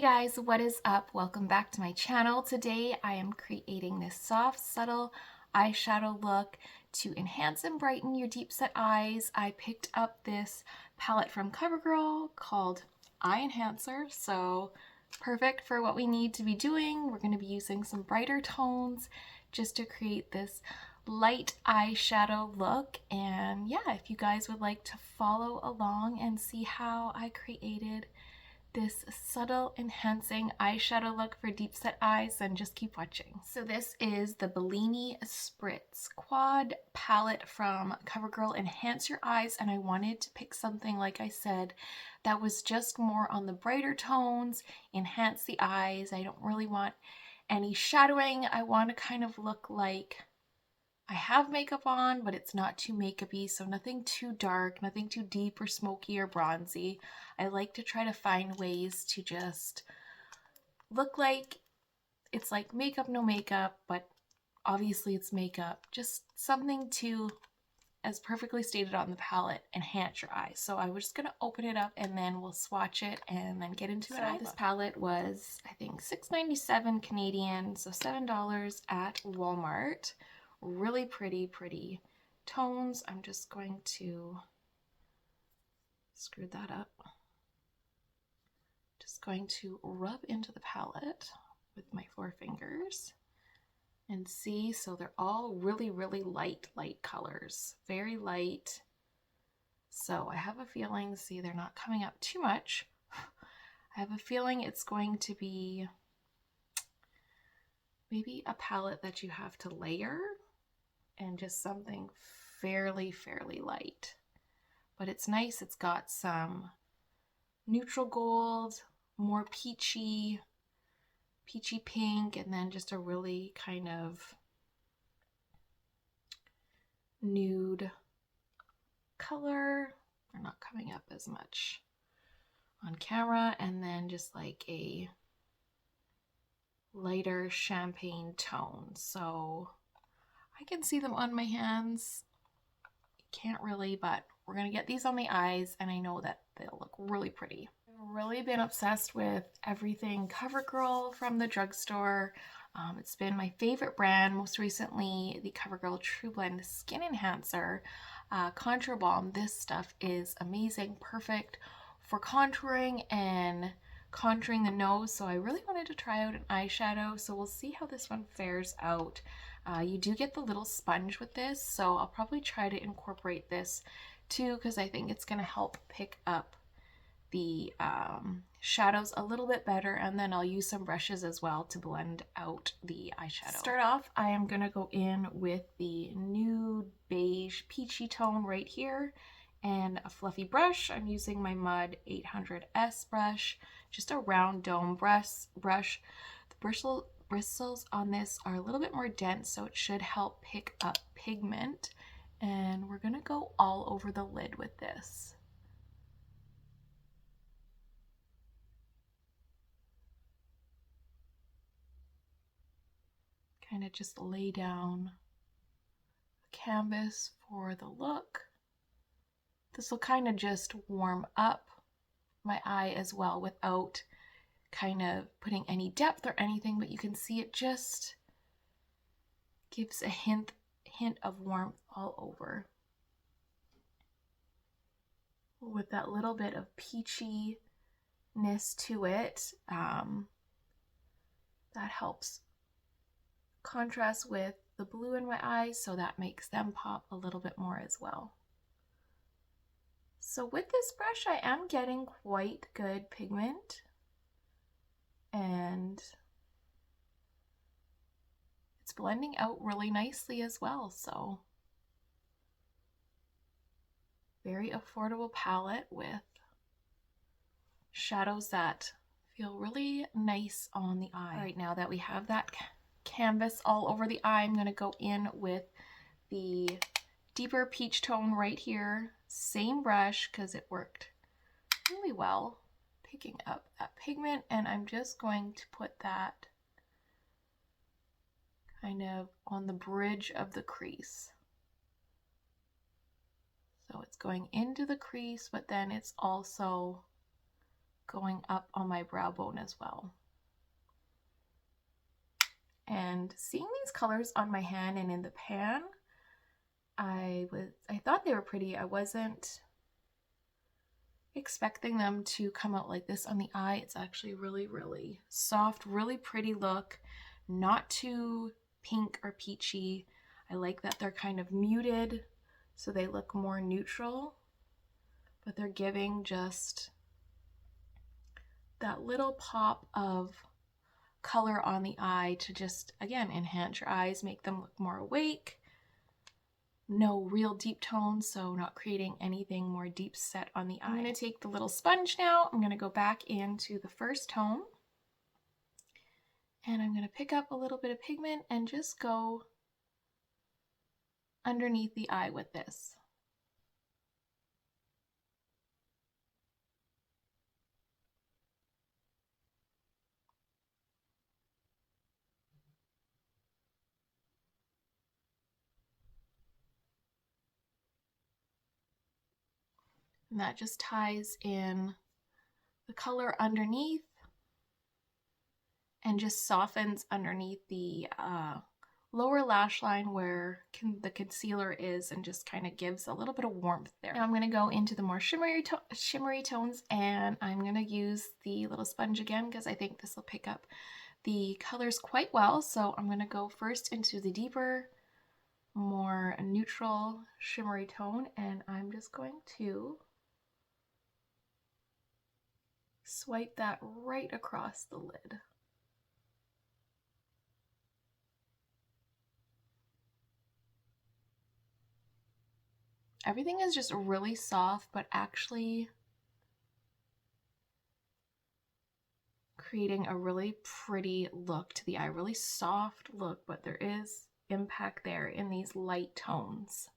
Guys, what is up? Welcome back to my channel. Today I am creating this soft, subtle eyeshadow look to enhance and brighten your deep set eyes. I picked up this palette from Covergirl called Eye Enhancer, so perfect for what we need to be doing. We're going to be using some brighter tones just to create this light eyeshadow look. And yeah, if you guys would like to follow along and see how I created this subtle enhancing eyeshadow look for deep set eyes, then just keep watching. So this is the Bellini Spritz Quad palette from Covergirl Enhance Your Eyes, and I wanted to pick something, like I said, that was just more on the brighter tones, enhance the eyes. I don't really want any shadowing. I want to kind of look like I have makeup on, but it's not too makeup-y, so nothing too dark, nothing too deep or smoky or bronzy. I like to try to find ways to just look like it's like makeup, no makeup, but obviously it's makeup. Just something to, as perfectly stated on the palette, enhance your eyes. So I was just gonna open it up and then we'll swatch it and then get into it. So this palette was, I think, $6.97 Canadian, so $7 at Walmart. Really pretty tones. I'm just going to screw that up. Just going to rub into the palette with my 4 fingers and see. So they're all really light colors, very light. So I have a feeling, see, they're not coming up too much. I have a feeling it's going to be maybe a palette that you have to layer and just something fairly light. But it's nice. It's got some neutral gold, more peachy pink, and then just a really kind of nude color. They're not coming up as much on camera, and then just like a lighter champagne tone. So I can see them on my hands. You can't really, but we're gonna get these on the eyes, and I know that they'll look really pretty. I've really been obsessed with everything Covergirl from the drugstore. It's been my favorite brand. Most recently, the Covergirl True Blend Skin Enhancer Contour Balm. This stuff is amazing, perfect for contouring and contouring the nose. So I really wanted to try out an eyeshadow. So we'll see how this one fares out. You do get the little sponge with this, so I'll probably try to incorporate this too, because I think it's going to help pick up the shadows a little bit better, and then I'll use some brushes as well to blend out the eyeshadow. To start off, I am going to go in with the nude beige peachy tone right here and a fluffy brush. I'm using my Mud 800S brush, just a round dome brush. The bristles on this are a little bit more dense, so it should help pick up pigment, and we're gonna go all over the lid with this. Kind of just lay down a canvas for the look. This will kind of just warm up my eye as well without kind of putting any depth or anything, but you can see it just gives a hint of warmth all over with that little bit of peachiness to it. That helps contrast with the blue in my eyes, so that makes them pop a little bit more as well. So with this brush, I am getting quite good pigment, and it's blending out really nicely as well. So very affordable palette with shadows that feel really nice on the eye. All right, now that we have that canvas all over the eye, I'm going to go in with the deeper peach tone right here. Same brush, because it worked really well picking up that pigment, and I'm just going to put that kind of on the bridge of the crease. So it's going into the crease, but then it's also going up on my brow bone as well. And seeing these colors on my hand and in the pan, I thought they were pretty. I wasn't expecting them to come out like this on the eye. It's actually really, really soft, really pretty look, not too pink or peachy. I like that they're kind of muted, so they look more neutral, but they're giving just that little pop of color on the eye to just, again, enhance your eyes, make them look more awake. No real deep tones, so not creating anything more deep set on the eye. I'm going to take the little sponge now. I'm going to go back into the first tone, and I'm going to pick up a little bit of pigment and just go underneath the eye with this. And that just ties in the color underneath and just softens underneath the lower lash line where the concealer is, and just kind of gives a little bit of warmth there. Now I'm going to go into the more shimmery tones, and I'm going to use the little sponge again because I think this will pick up the colors quite well. So I'm going to go first into the deeper, more neutral shimmery tone, and I'm just going to swipe that right across the lid. Everything is just really soft, but actually creating a really pretty look to the eye. Really soft look, but there is impact there in these light tones.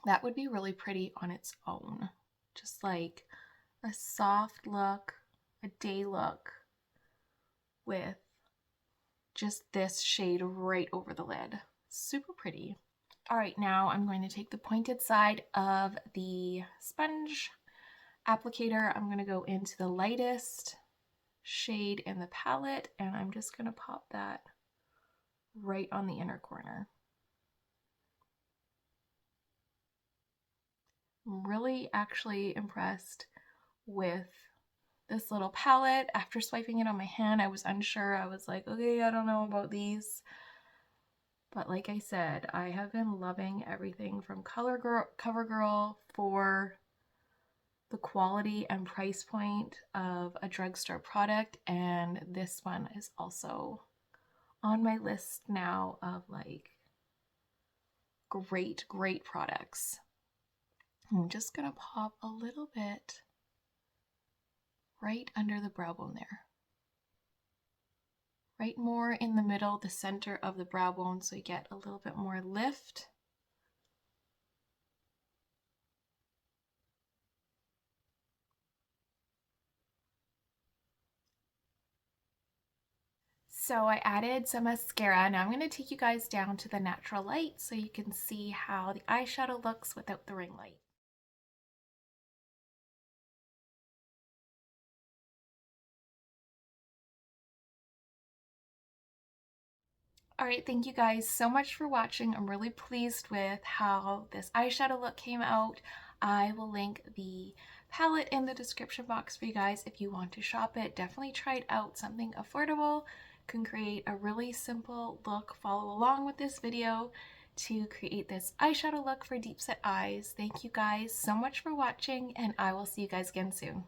That would be really pretty on its own. Just like a soft look, a day look with just this shade right over the lid. Super pretty. All right, now I'm going to take the pointed side of the sponge applicator. I'm going to go into the lightest shade in the palette, and I'm just going to pop that right on the inner corner. I'm really actually impressed with this little palette. After swiping it on my hand, I was unsure. I was like, okay, I don't know about these. But like I said, I have been loving everything from Covergirl for the quality and price point of a drugstore product, and this one is also on my list now of like great products. I'm just gonna pop a little bit right under the brow bone there. Right more in the middle, the center of the brow bone, so you get a little bit more lift. So I added some mascara. Now I'm going to take you guys down to the natural light so you can see how the eyeshadow looks without the ring light. Alright, thank you guys so much for watching. I'm really pleased with how this eyeshadow look came out. I will link the palette in the description box for you guys if you want to shop it. Definitely try it out. Something affordable, can create a really simple look. Follow along with this video to create this eyeshadow look for deep set eyes. Thank you guys so much for watching, and I will see you guys again soon.